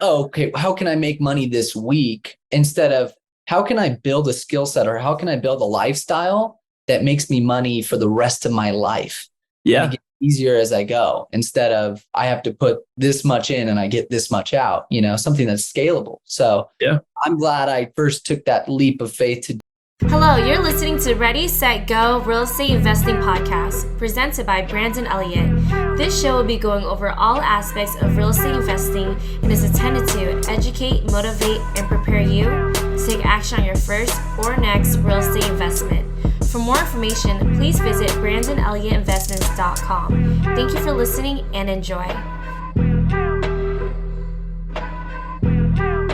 oh, okay, how can I make money this week instead of how can I build a skill set or how can I build a lifestyle that makes me money for the rest of my life? And it Yeah. gets easier as I go instead of I have to put this much in and I get this much out, something that's scalable. So Yeah. I'm glad I first took that leap of faith to. Hello, you're listening to Ready, Set, Go Real Estate Investing Podcast, presented by Brandon Elliott. This show will be going over all aspects of real estate investing and is intended to educate, motivate, and prepare you to take action on your first or next real estate investment. For more information, please visit BrandonElliottInvestments.com. Thank you for listening and enjoy.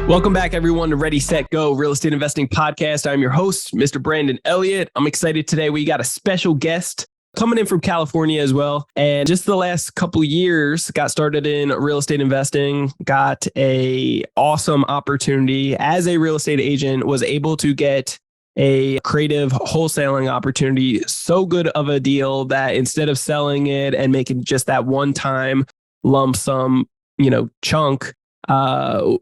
Welcome back, everyone, to Ready, Set, Go Real Estate Investing Podcast. I'm your host, Mr. Brandon Elliott. I'm excited today. We got a special guest coming in from California as well. And just the last couple of years, got started in real estate investing, got a awesome opportunity as a real estate agent, was able to get a creative wholesaling opportunity. So good of a deal that instead of selling it and making just that one-time lump sum, chunk,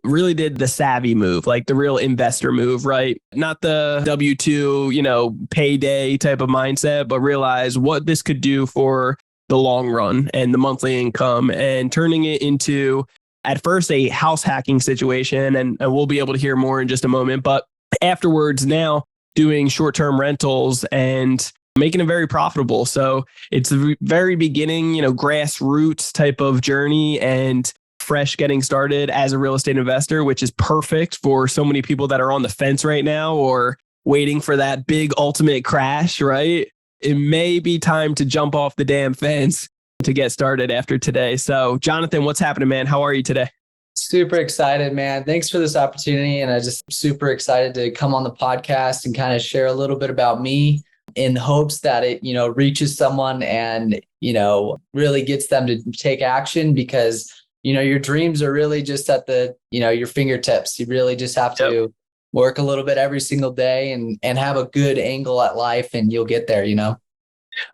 really did the savvy move, like the real investor move, right? Not the W-2, payday type of mindset, but realize what this could do for the long run and the monthly income and turning it into, at first, a house hacking situation. And we'll be able to hear more in just a moment. But afterwards, now doing short-term rentals and making it very profitable. So it's the very beginning, grassroots type of journey and fresh getting started as a real estate investor, which is perfect for so many people that are on the fence right now or waiting for that big ultimate crash, right? It may be time to jump off the damn fence to get started after today. So Jonathan, what's happening, man? How are you today? Super excited, man. Thanks for this opportunity. And I just super excited to come on the podcast and kind of share a little bit about me in hopes that it, reaches someone and, really gets them to take action because your dreams are really just at your fingertips. You really just have to work a little bit every single day and have a good angle at life and you'll get there,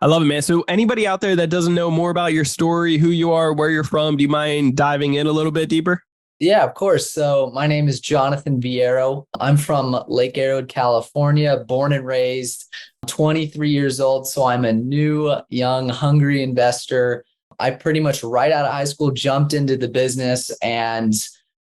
I love it, man. So anybody out there that doesn't know more about your story, who you are, where you're from, do you mind diving in a little bit deeper? Yeah, of course. So my name is Jonathan Viero. I'm from Lake Arrowhead, California, born and raised, 23 years old. So I'm a new, young, hungry investor. I pretty much right out of high school jumped into the business, and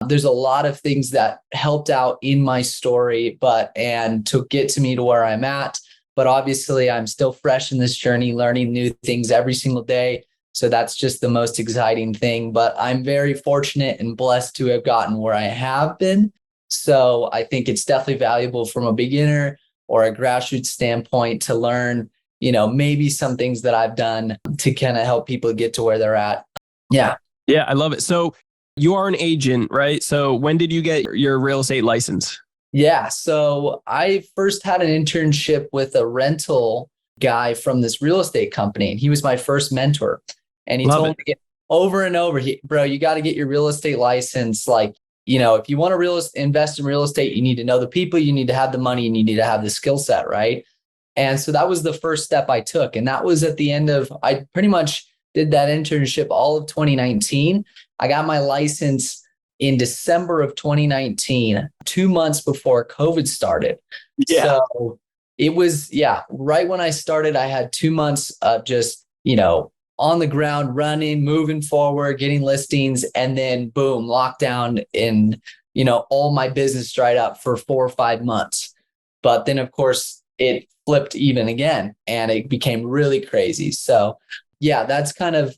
there's a lot of things that helped out in my story, and to get to me to where I'm at. But obviously I'm still fresh in this journey, learning new things every single day. So that's just the most exciting thing. But I'm very fortunate and blessed to have gotten where I have been. So I think it's definitely valuable from a beginner or a grassroots standpoint to learn maybe some things that I've done to kind of help people get to where they're at. Yeah. Yeah, I love it. So you are an agent, right? So when did you get your real estate license? Yeah. So I first had an internship with a rental guy from this real estate company, and he was my first mentor. And he told me over and over, bro, you got to get your real estate license. Like, if you want to invest in real estate, you need to know the people, you need to have the money, and you need to have the skill set, right? And so that was the first step I took. And that was at the end of, I pretty much did that internship all of 2019. I got my license in December of 2019, 2 months before COVID started. Yeah. So it was, right when I started, I had 2 months of just, on the ground, running, moving forward, getting listings, and then boom, lockdown and, all my business dried up for 4 or 5 months. But then of course it flipped even again and it became really crazy. So that's kind of,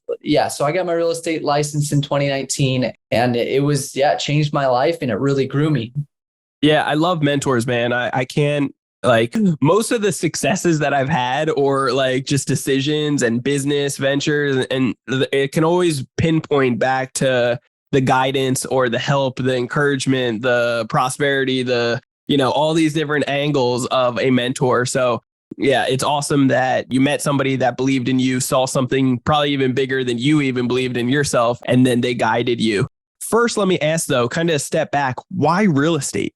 so I got my real estate license in 2019 and it was, it changed my life and it really grew me. Yeah, I love mentors, man. I can't, most of the successes that I've had or just decisions and business ventures, and it can always pinpoint back to the guidance or the help, the encouragement, the prosperity, all these different angles of a mentor. So yeah, it's awesome that you met somebody that believed in you, saw something probably even bigger than you even believed in yourself, and then they guided you. First, let me ask though, kind of step back, why real estate?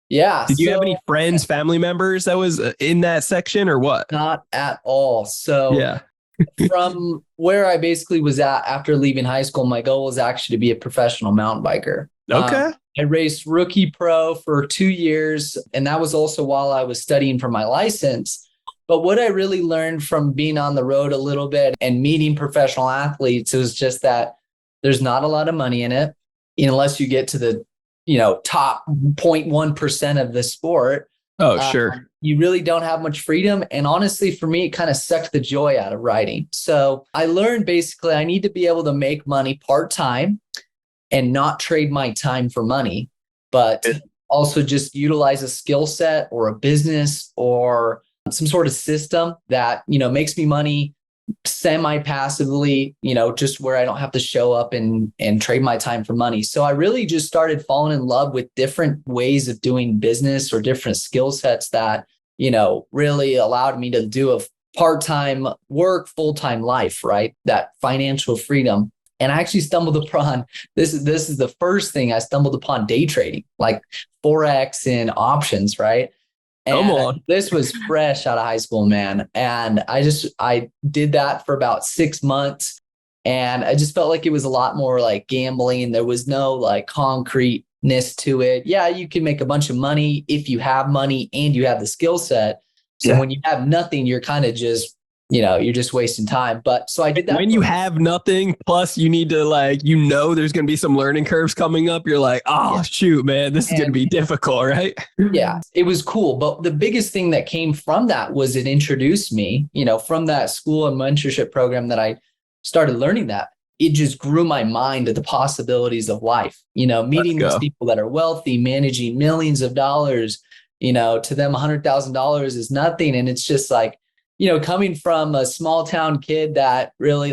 Yeah. Did you have any friends, family members that was in that section or what? Not at all. So from where I basically was at after leaving high school, my goal was actually to be a professional mountain biker. Okay. I raced rookie pro for 2 years, and that was also while I was studying for my license. But what I really learned from being on the road a little bit and meeting professional athletes was just that there's not a lot of money in it unless you get to the, top 0.1% of the sport. Oh, sure. You really don't have much freedom. And honestly, for me, it kind of sucked the joy out of riding. So I learned basically I need to be able to make money part-time and not trade my time for money, but also just utilize a skill set or a business or some sort of system that, makes me money semi-passively, just where I don't have to show up and trade my time for money. So I really just started falling in love with different ways of doing business or different skill sets that, really allowed me to do a part-time work, full-time life, right? That financial freedom. And I actually stumbled upon, this is the first thing I stumbled upon, day trading, like Forex and options, right? Come on. This was fresh out of high school, man. And I did that for about 6 months. And I just felt like it was a lot more like gambling. There was no like concreteness to it. Yeah, you can make a bunch of money if you have money and you have the skill set. So when you have nothing, you're kind of just, you're just wasting time. But so I did that. When you have nothing, plus you need to there's going to be some learning curves coming up. You're like, shoot, man, this is going to be difficult, right? Yeah, it was cool. But the biggest thing that came from that was it introduced me, from that school and mentorship program that I started learning that. It just grew my mind to the possibilities of life, meeting these people that are wealthy, managing millions of dollars, to them, $100,000 is nothing. And it's just like, coming from a small town kid that really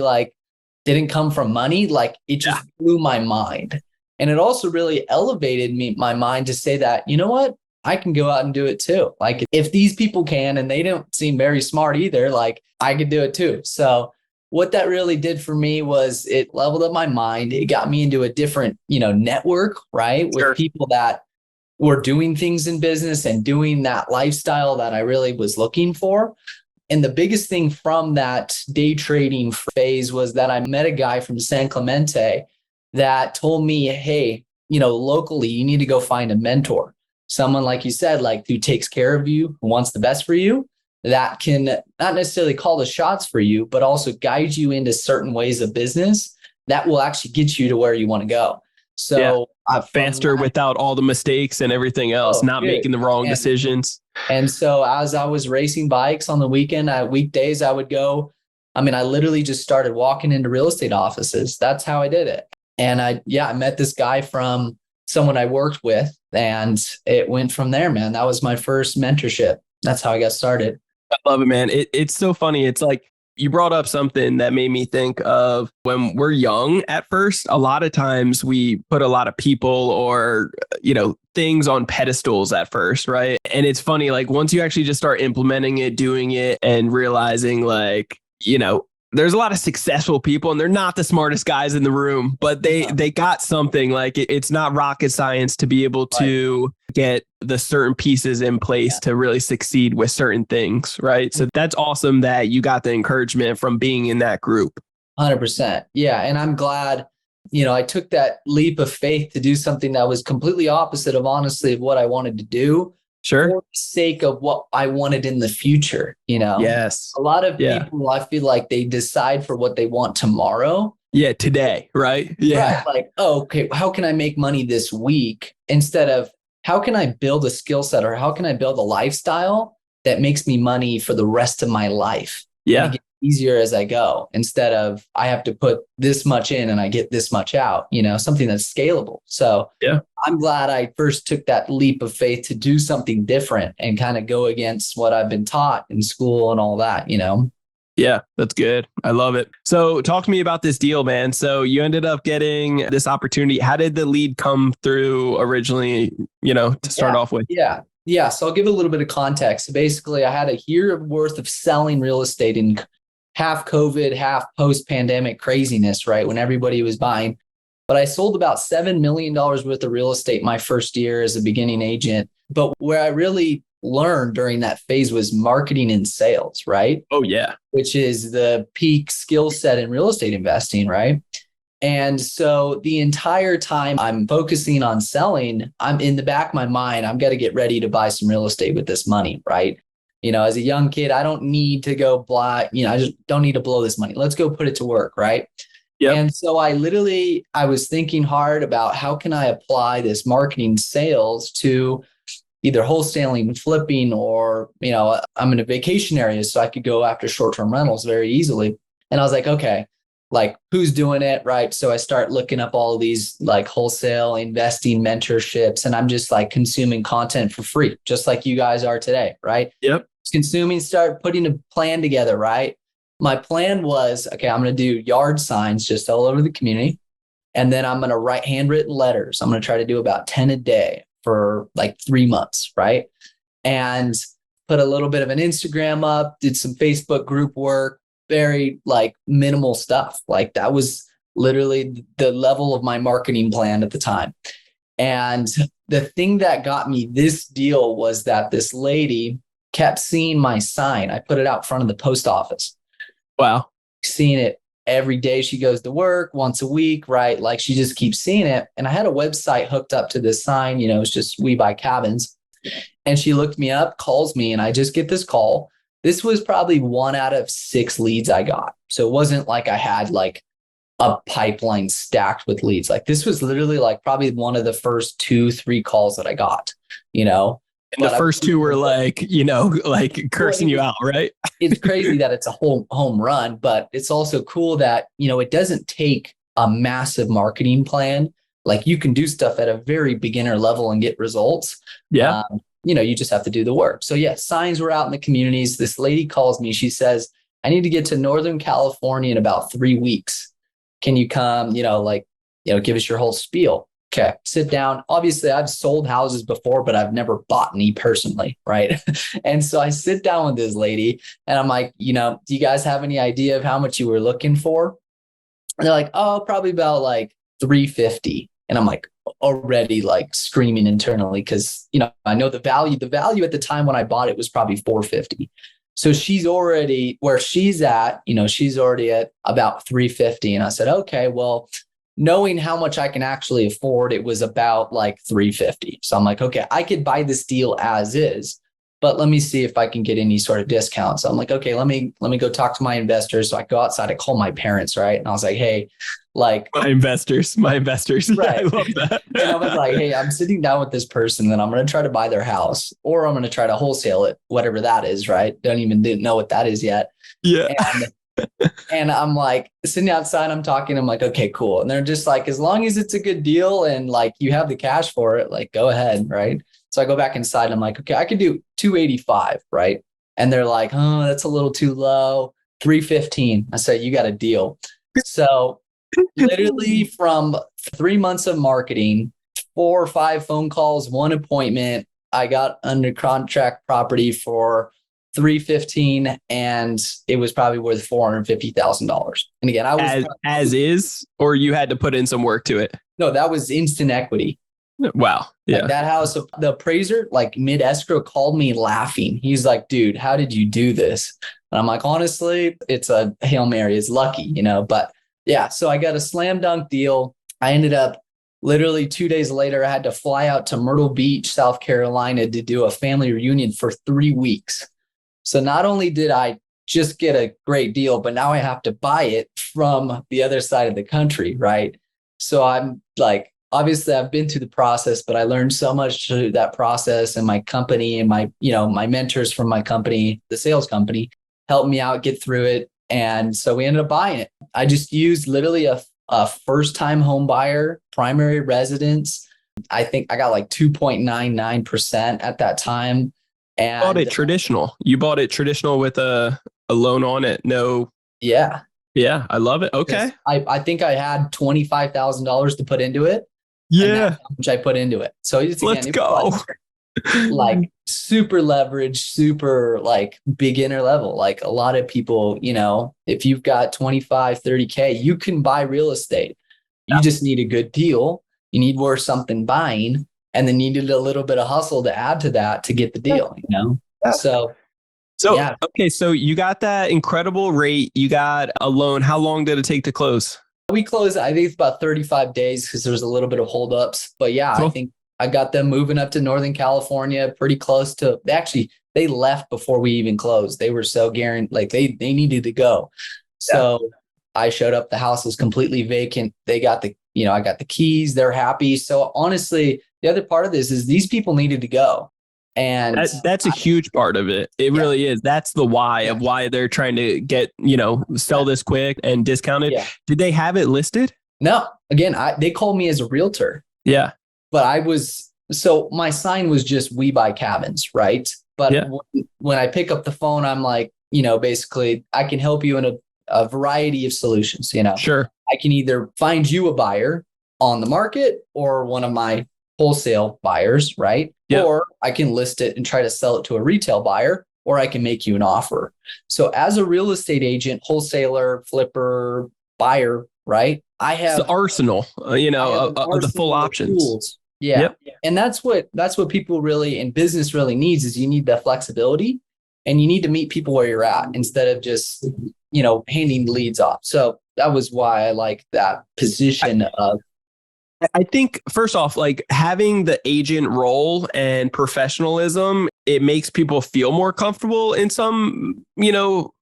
didn't come from money, it just blew my mind. And it also really elevated my mind to say that, you know what, I can go out and do it too. Like if these people can, and they don't seem very smart either, I could do it too. So what that really did for me was it leveled up my mind. It got me into a different, network, right? With people that were doing things in business and doing that lifestyle that I really was looking for. And the biggest thing from that day trading phase was that I met a guy from San Clemente that told me, hey, locally, you need to go find a mentor. Someone, like you said, who takes care of you, who wants the best for you, that can not necessarily call the shots for you, but also guide you into certain ways of business that will actually get you to where you want to go. So faster without all the mistakes and everything else, making the wrong decisions. And so as I was racing bikes on the weekdays, I would go. I literally just started walking into real estate offices. That's how I did it. And I met this guy from someone I worked with, and it went from there, man. That was my first mentorship. That's how I got started. I love it, man. It's so funny. It's like, you brought up something that made me think of when we're young at first. A lot of times we put a lot of people or, things on pedestals at first, right? And it's funny, once you actually just start implementing it, doing it, and realizing there's a lot of successful people and they're not the smartest guys in the room, but they got something. It's not rocket science to be able to get the certain pieces in place to really succeed with certain things, right? So that's awesome that you got the encouragement from being in that group. 100%. Yeah. And I'm glad, I took that leap of faith to do something that was completely opposite of what I wanted to do. Sure. For the sake of what I wanted in the future, Yes. A lot of people, I feel like they decide for what they want tomorrow. Yeah. Today. Right. Yeah. Right? Okay, how can I make money this week instead of how can I build a skill set or how can I build a lifestyle that makes me money for the rest of my life? Yeah. Make it easier as I go instead of I have to put this much in and I get this much out, something that's scalable. So I'm glad I first took that leap of faith to do something different and kind of go against what I've been taught in school and all that, Yeah, that's good. I love it. So talk to me about this deal, man. So you ended up getting this opportunity. How did the lead come through originally, to start off with? Yeah. So I'll give a little bit of context. So basically, I had a year worth of selling real estate in half COVID, half post-pandemic craziness, right? When everybody was buying. But I sold about $7 million worth of real estate my first year as a beginning agent. But where I really learned during that phase was marketing and sales, right? Oh, yeah. Which is the peak skill set in real estate investing, right? And so the entire time I'm focusing on selling, I'm in the back of my mind, I'm got to get ready to buy some real estate with this money, right? As a young kid, I don't need to go buy, I just don't need to blow this money. Let's go put it to work, right? Yep. And so I was thinking hard about how can I apply this marketing sales to either wholesaling and flipping, or, I'm in a vacation area, so I could go after short-term rentals very easily. And I was like, okay, like who's doing it, right? So I start looking up all of these like wholesale investing mentorships, and I'm just like consuming content for free, just like you guys are today, right? Yep. Consuming, start putting a plan together, right? My plan was, okay, I'm going to do yard signs just all over the community. And then I'm going to write handwritten letters. I'm going to try to do about 10 a day for like 3 months, right? And put a little bit of an Instagram up, did some Facebook group work, very like minimal stuff. Like that was literally the level of my marketing plan at the time. And the thing that got me this deal was that this lady kept seeing my sign. I put it out front of the post office. Wow. Seeing it every day. She goes to work once a week, right? Like she just keeps seeing it. And I had a website hooked up to this sign, it's just We Buy Cabins. And she looked me up, calls me, and I just get this call. This was probably 1 out of 6 leads I got. So it wasn't like I had like a pipeline stacked with leads. Like this was literally like probably one of the first 2-3 calls that I got, And the first 2 were like, like cursing you out, right? It's crazy that it's a home run, but it's also cool that, it doesn't take a massive marketing plan. Like you can do stuff at a very beginner level and get results. Yeah. You just have to do the work. So yeah, signs were out in the communities. This lady calls me. She says, I need to get to Northern California in about 3 weeks. Can you come, give us your whole spiel? Okay, sit down. Obviously, I've sold houses before, but I've never bought any personally, right? And so I sit down with this lady and I'm like, do you guys have any idea of how much you were looking for? And they're like, oh, probably about like 350. And I'm like already like screaming internally because, I know the value at the time when I bought it was probably 450. So she's already where she's at, she's already at about 350. And I said, okay, well, knowing how much I can actually afford, it was about like 350. So I'm like, okay, I could buy this deal as is, but let me see if I can get any sort of discount. So I'm like, okay, let me go talk to my investors. So I go outside, I call my parents, right? And I was like, hey, like my investors. Right. I love that. And I was like, hey, I'm sitting down with this person and I'm going to try to buy their house, or I'm going to try to wholesale it, whatever that is, right? Don't even know what that is yet. Yeah. And I'm like sitting outside, I'm talking, I'm like, okay, cool. And they're just like, as long as it's a good deal and like you have the cash for it, like go ahead. Right. So I go back inside and I'm like, okay, I could do 285. Right. And they're like, oh, that's a little too low. 315. I said, you got a deal. So literally from 3 months of marketing, 4 or 5 phone calls, 1 appointment, I got under contract property for 315, and it was probably worth $450,000. And again, I was as is, or you had to put in some work to it. No, that was instant equity. Wow. Yeah. Like that house, the appraiser, like mid escrow, called me laughing. He's like, dude, how did you do this? And I'm like, honestly, it's a Hail Mary. It's lucky, but yeah. So I got a slam dunk deal. I ended up literally 2 days later, I had to fly out to Myrtle Beach, South Carolina to do a family reunion for 3 weeks. So not only did I just get a great deal, but now I have to buy it from the other side of the country, right? So I'm like, obviously I've been through the process, but I learned so much through that process, and my company and my mentors from my company, the sales company, helped me out, get through it. And so we ended up buying it. I just used literally a first-time home buyer, primary residence. I think I got like 2.99% at that time. And bought it traditional. You bought it traditional with a loan on it. No. Yeah. Yeah. I love it. Okay. I think I had $25,000 to put into it. Yeah. Which I put into it. So let's go. Like super leverage, super like beginner level. Like a lot of people, if you've got 25, 30K, you can buy real estate. You just need a good deal. You need worth something buying. And then needed a little bit of hustle to add to that to get the deal, So yeah. Okay. So you got that incredible rate. You got a loan. How long did it take to close? We closed, I think it's about 35 days because there was a little bit of holdups. But yeah, Cool. I think I got them moving up to Northern California pretty close to, they left before we even closed. They were so guaranteed, like they needed to go. So I showed up, the house was completely vacant. They got I got the keys, they're happy. So honestly, the other part of this is these people needed to go. And That's a huge part of it. It really is. That's the why of why they're trying to get, sell this quick and discount it. Yeah. Did they have it listed? No, again, they called me as a realtor. Yeah. But so my sign was just "We Buy Cabins," right? But when I pick up the phone, I'm like, basically I can help you in a variety of solutions, Sure. I can either find you a buyer on the market or one of my wholesale buyers, right? Yep. Or I can list it and try to sell it to a retail buyer, or I can make you an offer. So as a real estate agent, wholesaler, flipper, buyer, right? I have the arsenal, of the full options. Tools. Yeah. Yep. And that's what people really in business really needs is you need the flexibility and you need to meet people where you're at instead of just, handing leads off. So that was why I like that position of. I think first off, like having the agent role and professionalism, it makes people feel more comfortable in some,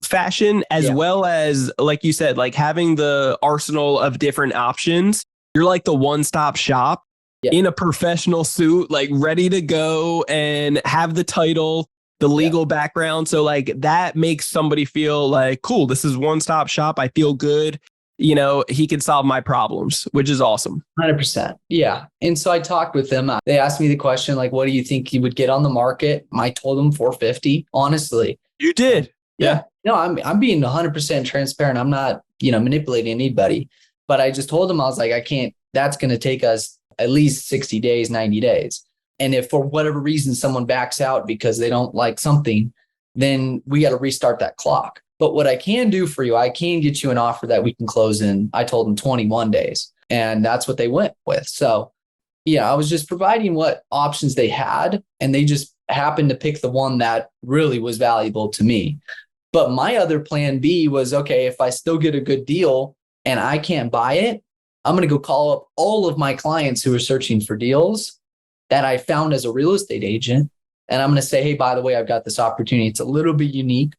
fashion, as well as, like you said, like having the arsenal of different options. You're like the one-stop shop in a professional suit, like ready to go and have the title, the legal background. So like that makes somebody feel like, cool, this is one-stop shop. I feel good. He can solve my problems, which is awesome. 100%. Yeah. And so I talked with them. They asked me the question, like, what do you think you would get on the market? I told them 450, honestly. You did. Yeah. No, I'm being 100% transparent. I'm not, manipulating anybody, but I just told them, I was like, that's going to take us at least 60 days, 90 days. And if for whatever reason someone backs out because they don't like something, then we got to restart that clock. But what I can do for you, I can get you an offer that we can close in, I told them 21 days. And that's what they went with. So, I was just providing what options they had. And they just happened to pick the one that really was valuable to me. But my other plan B was, okay, if I still get a good deal and I can't buy it, I'm going to go call up all of my clients who are searching for deals that I found as a real estate agent. And I'm going to say, hey, by the way, I've got this opportunity. It's a little bit unique,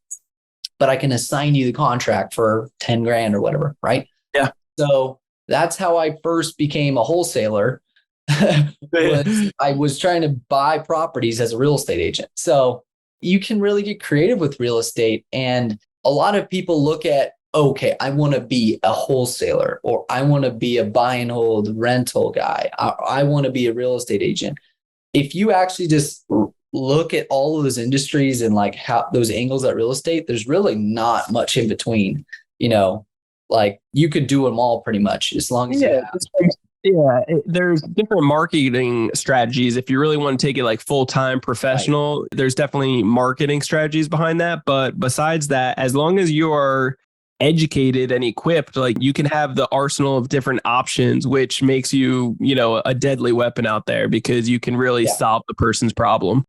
but I can assign you the contract for 10 grand or whatever. Right. Yeah. So that's how I first became a wholesaler. I was trying to buy properties as a real estate agent. So you can really get creative with real estate. And a lot of people look at, okay, I want to be a wholesaler, or I want to be a buy and hold rental guy. I want to be a real estate agent. If you actually just look at all of those industries and like how those angles at real estate, there's really not much in between, like you could do them all pretty much as long as there's different marketing strategies. If you really want to take it like full-time professional, there's definitely marketing strategies behind that. But besides that, as long as you are educated and equipped, like you can have the arsenal of different options, which makes you, a deadly weapon out there because you can really solve the person's problem,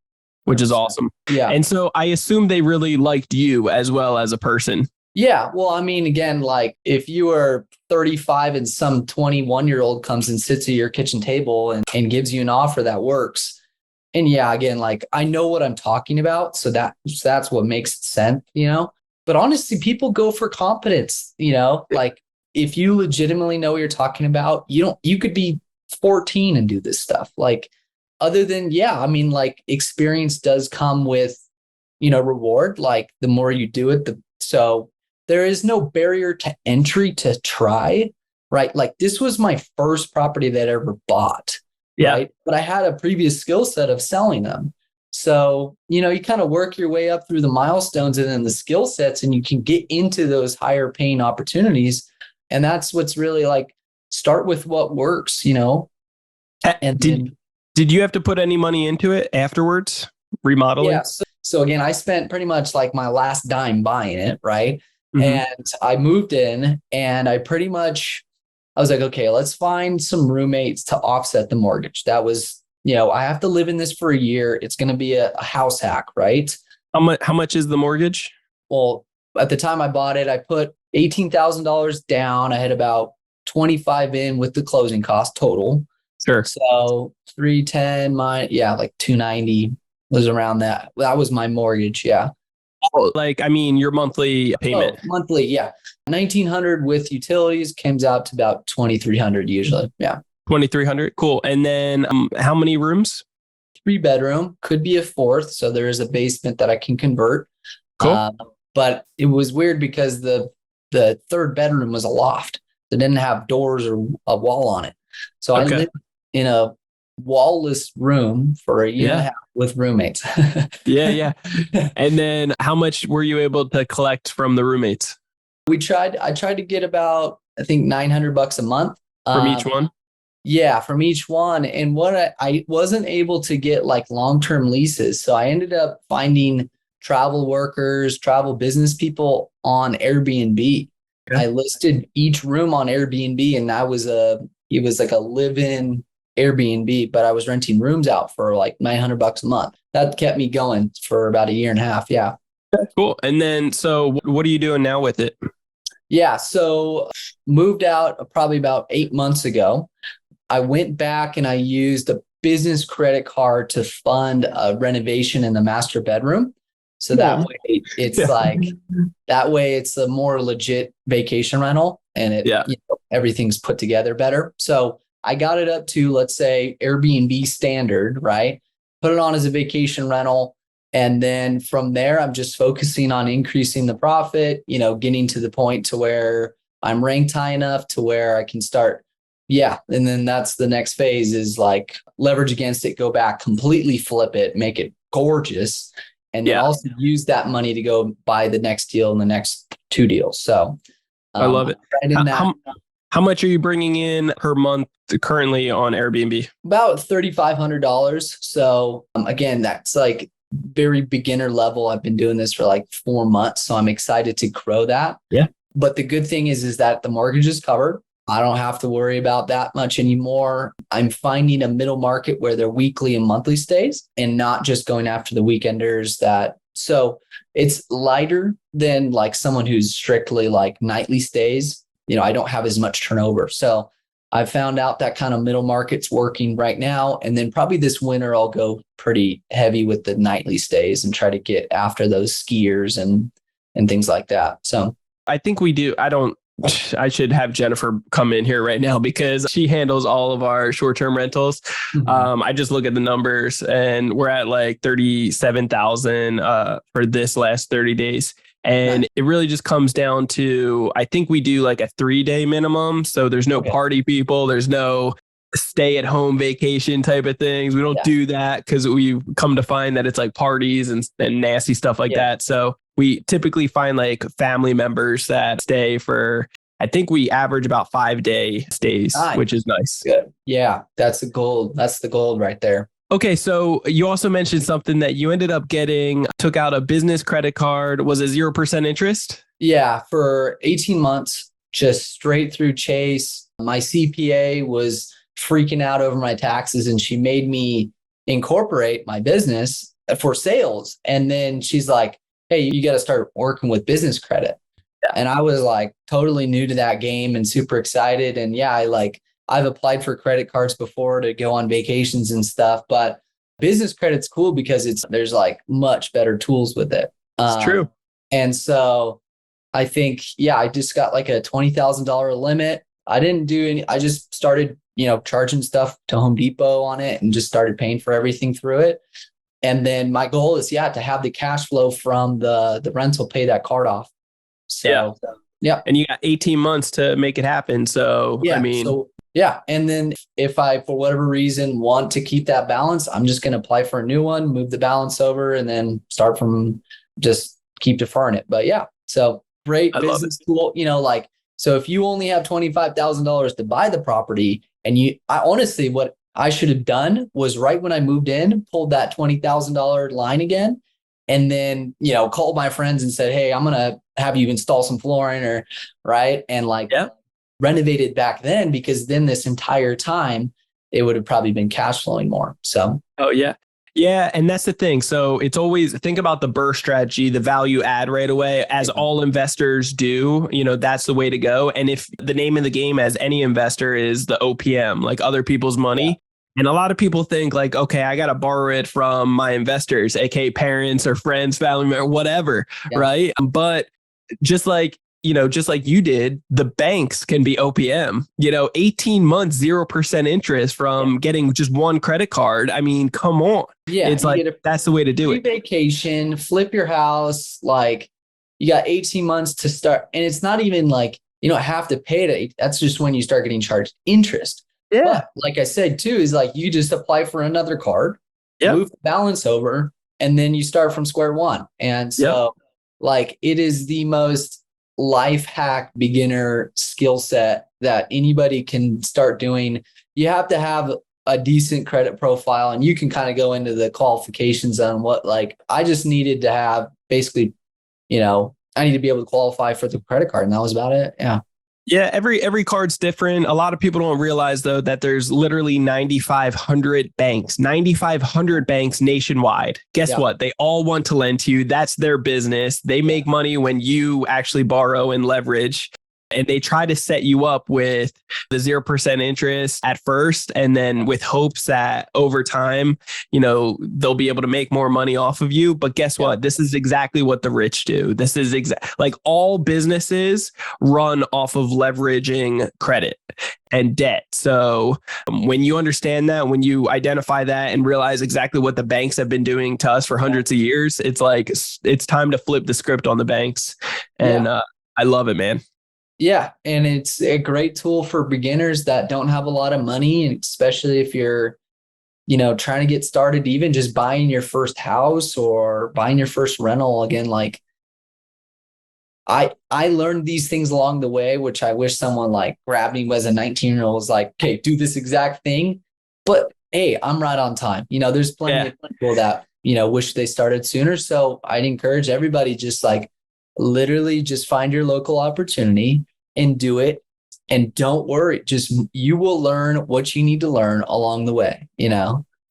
which is awesome. Yeah. And so I assume they really liked you as well as a person. Yeah. Well, I mean, again, like if you are 35 and some 21-year-old comes and sits at your kitchen table and gives you an offer that works. And again, like I know what I'm talking about. So that's what makes sense, But honestly, people go for competence, like if you legitimately know what you're talking about, you could be 14 and do this stuff. Like other than, like experience does come with, reward. Like the more you do it, so there is no barrier to entry to try, right? Like this was my first property that I ever bought. Yeah. Right? But I had a previous skill set of selling them. So, you kind of work your way up through the milestones and then the skill sets, and you can get into those higher paying opportunities. And that's what's really like, start with what works, And did you have to put any money into it afterwards? Remodeling? Yeah. So again, I spent pretty much like my last dime buying it. Right. Mm-hmm. And I moved in and I was like, okay, let's find some roommates to offset the mortgage. That was, I have to live in this for a year. It's going to be a house hack, right? How much is the mortgage? Well, at the time I bought it, I put $18,000 down. I had about 25 in with the closing cost total. Sure. So 310, like 290 was around that. That was my mortgage. Yeah. Like, I mean, your monthly payment. Monthly. Yeah. 1900 with utilities comes out to about 2300 usually. Yeah. 2,300. Cool. And then how many rooms? 3-bedroom, could be a fourth. So there is a basement that I can convert. Cool. But it was weird because the third bedroom was a loft that didn't have doors or a wall on it. So I lived in a wall-less room for a year and a half with roommates. Yeah. And then how much were you able to collect from the roommates? I tried to get about, I think, $900 a month. From each one? Yeah, from each one. And what I wasn't able to get like long-term leases. So I ended up finding travel workers, travel business people on Airbnb. Okay. I listed each room on Airbnb, and it was like a live-in Airbnb, but I was renting rooms out for like $900 a month. That kept me going for about a year and a half. Yeah. Cool. And then, so what are you doing now with it? Yeah. So moved out probably about 8 months ago. I went back and I used a business credit card to fund a renovation in the master bedroom. So that way it's that way it's a more legit vacation rental, and everything's put together better. So I got it up to, let's say, Airbnb standard, right? Put it on as a vacation rental. And then from there, I'm just focusing on increasing the profit, getting to the point to where I'm ranked high enough to where I can start. Yeah. And then that's the next phase is like leverage against it, go back, completely flip it, make it gorgeous. And then also use that money to go buy the next deal and the next 2 deals. So I love it. How much are you bringing in per month currently on Airbnb? About $3,500. So again, that's like very beginner level. I've been doing this for like 4 months. So I'm excited to grow that. Yeah. But the good thing is that the mortgage is covered. I don't have to worry about that much anymore. I'm finding a middle market where they're weekly and monthly stays and not just going after the weekenders so it's lighter than like someone who's strictly like nightly stays. I don't have as much turnover. So I found out that kind of middle market's working right now. And then probably this winter, I'll go pretty heavy with the nightly stays and try to get after those skiers and things like that. So I think we do. I should have Jennifer come in here right now because she handles all of our short-term rentals. Mm-hmm. I just look at the numbers and we're at like 37,000 for this last 30 days. And It really just comes down to, I think we do like a 3-day minimum. So there's no party people. There's no stay at home vacation type of things. We don't do that because we've come to find that it's like parties and nasty stuff like that. So we typically find like family members that stay for, I think we average about 5-day stays, which is nice. Good. Yeah, that's the gold. That's the gold right there. Okay, so you also mentioned something that you ended up took out a business credit card. Was it 0% interest? Yeah, for 18 months, just straight through Chase. My CPA was freaking out over my taxes and she made me incorporate my business for sales. And then she's like, hey, you got to start working with business credit. And I was like totally new to that game and super excited. And I've applied for credit cards before to go on vacations and stuff, but business credit's cool because there's like much better tools with it. It's true. And so I think, I just got like a $20,000 limit. I didn't do any, I just started, charging stuff to Home Depot on it and just started paying for everything through it. And then my goal is, to have the cash flow from the rental pay that card off. So, And you got 18 months to make it happen. So, And then if I, for whatever reason, want to keep that balance, I'm just going to apply for a new one, move the balance over, and then start from just keep deferring it. But so great business tool, so if you only have $25,000 to buy the property and honestly, what I should have done was right when I moved in, pulled that $20,000 line again. And then, called my friends and said, hey, I'm going to have you install some flooring and renovated back then, because then this entire time it would have probably been cash flowing more. So. Oh yeah. Yeah. And that's the thing. So it's always think about the burst strategy, the value add right away, as all investors do. That's the way to go. And if the name of the game as any investor is the OPM, like other people's money. Yeah. And a lot of people think like, okay, I got to borrow it from my investors, aka parents or friends, family, or whatever. Yeah. Right. But just like you did, the banks can be OPM, 18 months, 0% interest from getting just one credit card. I mean, come on. Yeah. It's like, that's the way to do it. Vacation, flip your house. Like you got 18 months to start. And it's not even like, you don't have to pay it. That's just when you start getting charged interest. Yeah. But like I said, too, is like, you just apply for another card, move the balance over, and then you start from square one. And so like, it is the most life hack beginner skill set that anybody can start doing. You have to have a decent credit profile, and you can kind of go into the qualifications on what, like, I just needed to have basically, I need to be able to qualify for the credit card, and that was about it. Yeah. Yeah, every card's different. A lot of people don't realize, though, that there's literally 9,500 banks nationwide. Guess what? They all want to lend to you. That's their business. They make money when you actually borrow and leverage. And they try to set you up with the 0% interest at first, and then with hopes that over time, they'll be able to make more money off of you. But guess what? This is exactly what the rich do. This is like all businesses run off of leveraging credit and debt. So when you understand that, when you identify that and realize exactly what the banks have been doing to us for hundreds of years, it's like, it's time to flip the script on the banks. And I love it, man. Yeah. And it's a great tool for beginners that don't have a lot of money. And especially if you're, trying to get started, even just buying your first house or buying your first rental. Again, like I learned these things along the way, which I wish someone like grabbed me as a 19-year-old was like, okay, do this exact thing. But hey, I'm right on time. There's plenty of people that, wish they started sooner. So I'd encourage everybody just like, literally just find your local opportunity and do it. And don't worry, just you will learn what you need to learn along the way,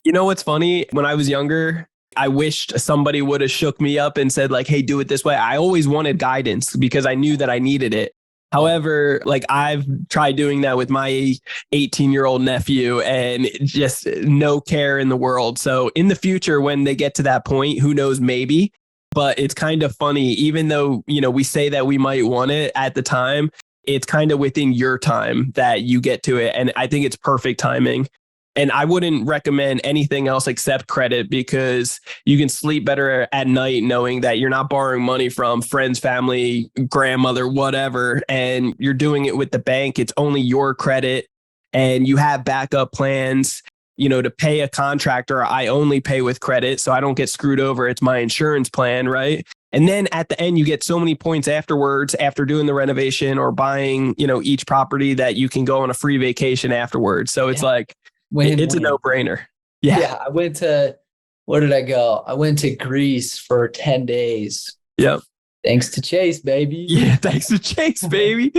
What's funny? When I was younger, I wished somebody would have shook me up and said like, hey, do it this way. I always wanted guidance because I knew that I needed it. However, like I've tried doing that with my 18-year-old nephew and just no care in the world. So in the future, when they get to that point, who knows, maybe. But it's kind of funny, even though, we say that we might want it at the time, it's kind of within your time that you get to it. And I think it's perfect timing. And I wouldn't recommend anything else except credit, because you can sleep better at night knowing that you're not borrowing money from friends, family, grandmother, whatever, and you're doing it with the bank. It's only your credit and you have backup plans. To pay a contractor, I only pay with credit, so I don't get screwed over. It's my insurance plan, right? And then at the end, you get so many points afterwards after doing the renovation or buying, each property that you can go on a free vacation afterwards. So it's like, it's a no-brainer. Yeah. I went to, where did I go? I went to Greece for 10 days. Yep. Thanks to Chase, baby. Yeah, thanks to Chase, baby.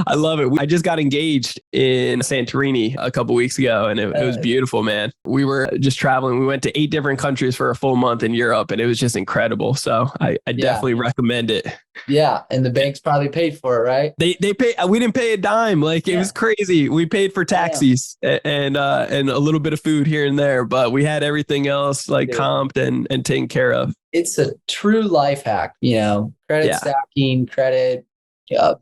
I love it. I just got engaged in Santorini a couple weeks ago, and it was beautiful, man. We were just traveling. We went to 8 different countries for a full month in Europe, and it was just incredible. So I definitely recommend it. Yeah, and the banks probably paid for it, right? They paid. We didn't pay a dime. Like it was crazy. We paid for taxis and a little bit of food here and there, but we had everything else like comped and taken care of. It's a true life hack, credit stacking, credit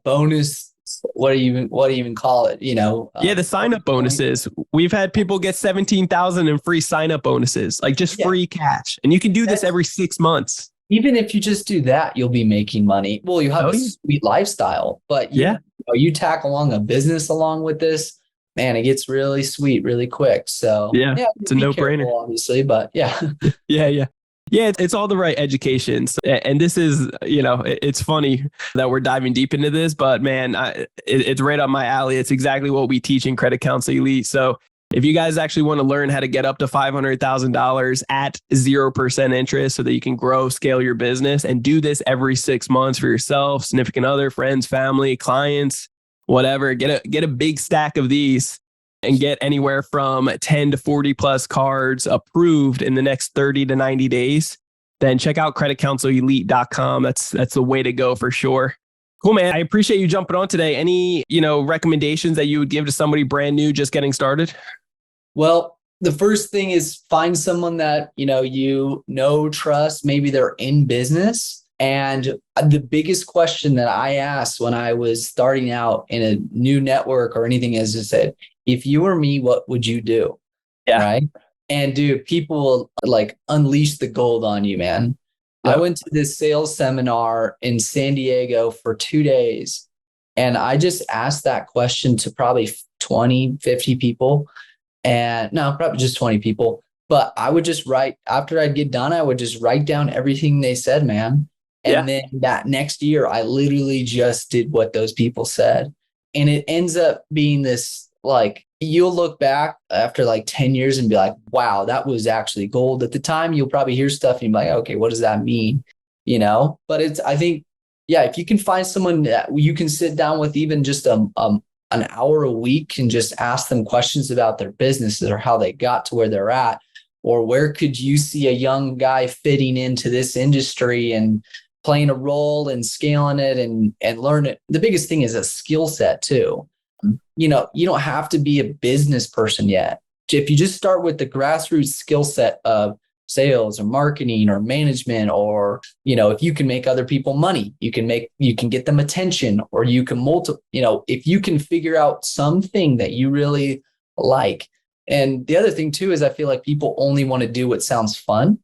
bonus. What do you even call it? The sign up bonuses. We've had people get 17,000 in free sign up bonuses, like just free cash. And you can do this every 6 months. Even if you just do that, you'll be making money. Well, you have a sweet lifestyle, but you tack along a business along with this, man, it gets really sweet, really quick. So it's a no-brainer, obviously, but Yeah, it's all the right educations. And this is, it's funny that we're diving deep into this, but man, it's right up my alley. It's exactly what we teach in Credit Counsel Elite. So if you guys actually want to learn how to get up to $500,000 at 0% interest so that you can grow, scale your business and do this every 6 months for yourself, significant other, friends, family, clients, whatever, get a big stack of these. and get anywhere from 10 to 40 plus cards approved in the next 30 to 90 days, then check out creditcounselelite.com. That's the way to go for sure. Cool, man. I appreciate you jumping on today. Any, recommendations that you would give to somebody brand new just getting started? Well, the first thing is find someone that, trust, maybe they're in business. And the biggest question that I asked when I was starting out in a new network or anything is just said, if you were me, what would you do? Yeah. Right. And dude, people will unleash the gold on you, man. Yep. I went to this sales seminar in San Diego for 2 days. And I just asked that question to probably 20, 50 people. And no, probably just 20 people. But I would just after I'd get done, I would just write down everything they said, man. And then that next year, I literally just did what those people said. And it ends up being this, you'll look back after 10 years and be like, wow, that was actually gold. At the time, you'll probably hear stuff and you're like, okay, what does that mean? But I think, if you can find someone that you can sit down with even just an hour a week and just ask them questions about their businesses or how they got to where they're at, or where could you see a young guy fitting into this industry and playing a role and scaling it and learn it. The biggest thing is a skill set too. You don't have to be a business person yet. If you just start with the grassroots skill set of sales or marketing or management, or, if you can make other people money, you can get them attention, or you can if you can figure out something that you really like. And the other thing too, is I feel like people only want to do what sounds fun,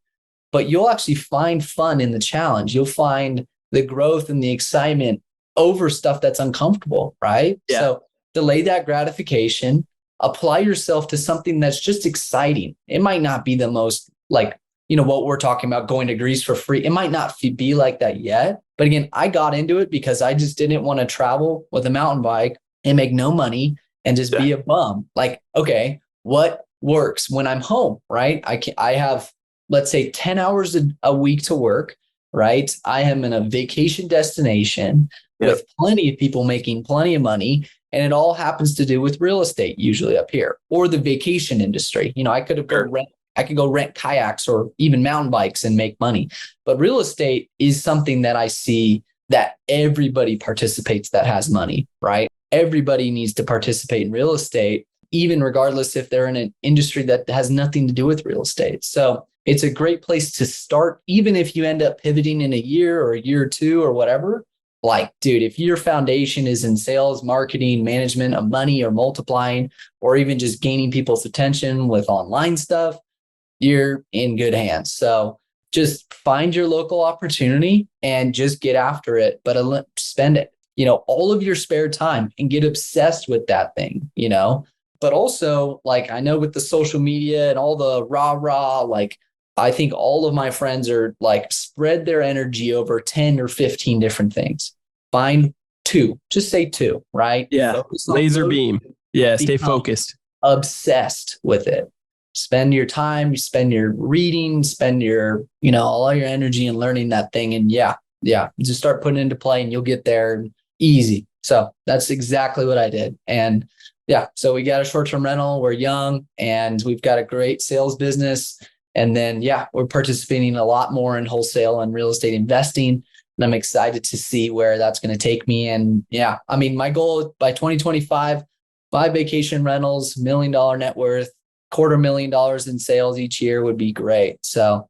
but you'll actually find fun in the challenge. You'll find the growth and the excitement over stuff that's uncomfortable, right? Yeah. So delay that gratification, apply yourself to something that's just exciting. It might not be the most what we're talking about, going to Greece for free. It might not be like that yet. But again, I got into it because I just didn't want to travel with a mountain bike and make no money and just be a bum. Okay, what works when I'm home, right? I have, let's say 10 hours a week to work, right? I am in a vacation destination with plenty of people making plenty of money. And it all happens to do with real estate, usually up here, or the vacation industry. I could go rent kayaks or even mountain bikes and make money. But real estate is something that I see that everybody participates that has money, right? Everybody needs to participate in real estate, even regardless if they're in an industry that has nothing to do with real estate. So it's a great place to start, even if you end up pivoting in a year or a year or two or whatever. Dude, if your foundation is in sales, marketing, management of money, or multiplying, or even just gaining people's attention with online stuff, you're in good hands. So just find your local opportunity and just get after it, but spend it, all of your spare time and get obsessed with that thing, but also I know with the social media and all the rah, I think all of my friends are spread their energy over 10 or 15 different things. Find 2, just say 2, right? Yeah. Laser beam. Yeah. Stay focused. Obsessed with it. Spend your time, you spend your reading, spend your, all your energy in learning that thing. And just start putting it into play and you'll get there easy. So that's exactly what I did. And so we got a short-term rental. We're young and we've got a great sales business. And then, we're participating a lot more in wholesale and real estate investing. And I'm excited to see where that's going to take me. And my goal by 2025, 5 vacation rentals, $1 million net worth, $250,000 in sales each year would be great. So,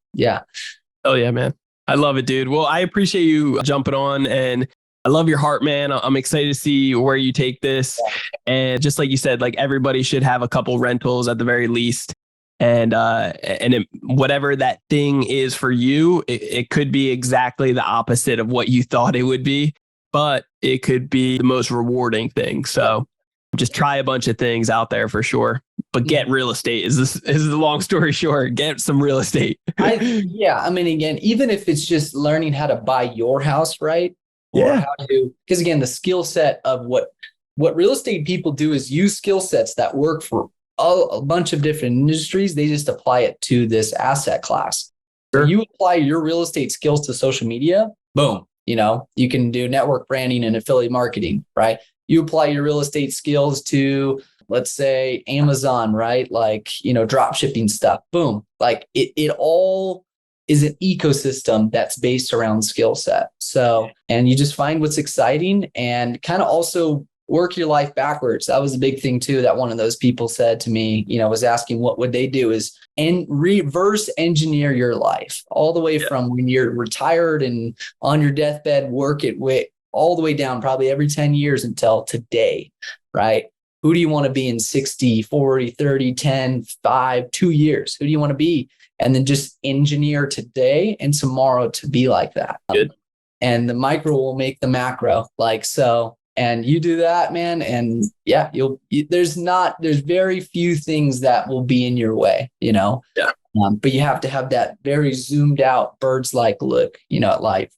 Oh yeah, man. I love it, dude. Well, I appreciate you jumping on and I love your heart, man. I'm excited to see where you take this. And just like you said, everybody should have a couple rentals at the very least. And whatever that thing is for you, it could be exactly the opposite of what you thought it would be, but it could be the most rewarding thing. So just try a bunch of things out there for sure, but get real estate is the long story short. Get some real estate. Again, even if it's just learning how to buy your house, right? Or how to, because again, the skill set of what real estate people do is use skill sets that work for a bunch of different industries. They just apply it to this asset class. Sure. So you apply your real estate skills to social media, boom, you can do network branding and affiliate marketing, right? You apply your real estate skills to let's say Amazon, right? Like, drop shipping stuff, boom. Like it all is an ecosystem that's based around skill set. So, and you just find what's exciting and kind of also work your life backwards. That was a big thing too, that one of those people said to me, was asking what would they do is and reverse engineer your life all the way from when you're retired and on your deathbed, work it way all the way down probably every 10 years until today, right? Who do you want to be in 60, 40, 30, 10, 5, 2 years? Who do you want to be? And then just engineer today and tomorrow to be like that. Good. And the micro will make the macro, like so. And you do that, man. And yeah, there's very few things that will be in your way, Yeah. But you have to have that very zoomed out bird's like look, at life.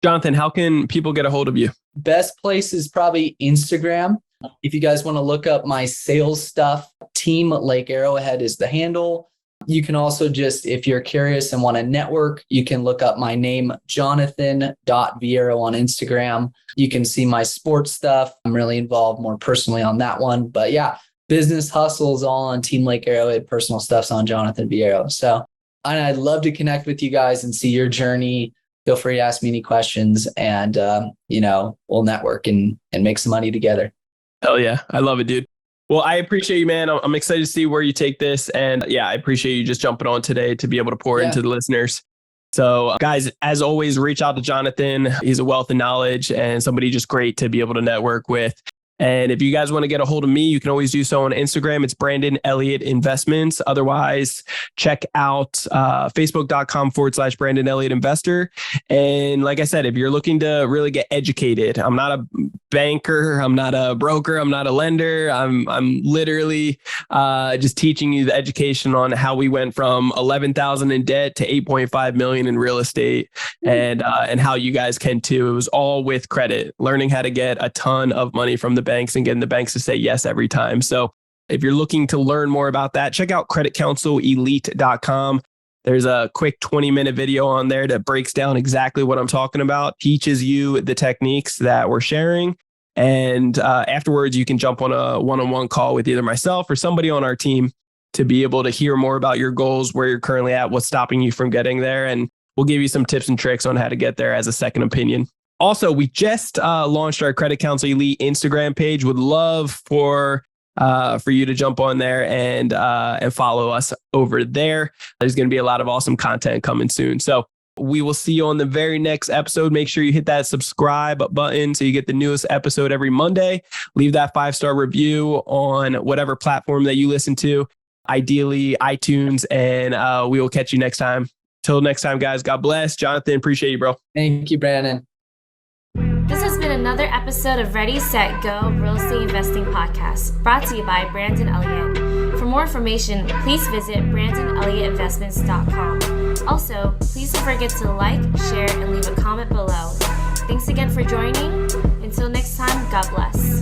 Jonathan, how can people get a hold of you? Best place is probably Instagram. If you guys want to look up my sales stuff, Team Lake Arrowhead is the handle. You can also just, if you're curious and want to network, you can look up my name, Jonathan.Viero on Instagram. You can see my sports stuff. I'm really involved more personally on that one. But yeah, business hustles all on Team Lake Arrowhead. Personal stuff's on Jonathan Viero. So I'd love to connect with you guys and see your journey. Feel free to ask me any questions and, we'll network and make some money together. Hell yeah. I love it, dude. Well, I appreciate you, man. I'm excited to see where you take this. And yeah, I appreciate you just jumping on today to be able to pour into the listeners. So guys, as always, reach out to Jonathan. He's a wealth of knowledge and somebody just great to be able to network with. And if you guys want to get a hold of me, you can always do so on Instagram. It's Brandon Elliott Investments. Otherwise, check out facebook.com/Brandon Elliott Investor. And like I said, if you're looking to really get educated, I'm not a banker, I'm not a broker, I'm not a lender. I'm literally just teaching you the education on how we went from 11,000 in debt to 8.5 million in real estate, and how you guys can too. It was all with credit, learning how to get a ton of money from the banks and getting the banks to say yes every time. So if you're looking to learn more about that, check out creditcounselelite.com. There's a quick 20-minute video on there that breaks down exactly what I'm talking about, teaches you the techniques that we're sharing. And afterwards, you can jump on a one-on-one call with either myself or somebody on our team to be able to hear more about your goals, where you're currently at, what's stopping you from getting there. And we'll give you some tips and tricks on how to get there as a second opinion. Also, we just launched our Credit Counsel Elite Instagram page. Would love for you to jump on there and follow us over there. There's going to be a lot of awesome content coming soon. So we will see you on the very next episode. Make sure you hit that subscribe button so you get the newest episode every Monday. Leave that 5-star review on whatever platform that you listen to, ideally iTunes, and we will catch you next time. Till next time, guys. God bless. Jonathan, appreciate you, bro. Thank you, Brandon. This has been another episode of Ready, Set, Go Real Estate Investing Podcast, brought to you by Brandon Elliott. For more information, please visit BrandonElliottInvestments.com. Also, please don't forget to like, share, and leave a comment below. Thanks again for joining. Until next time, God bless.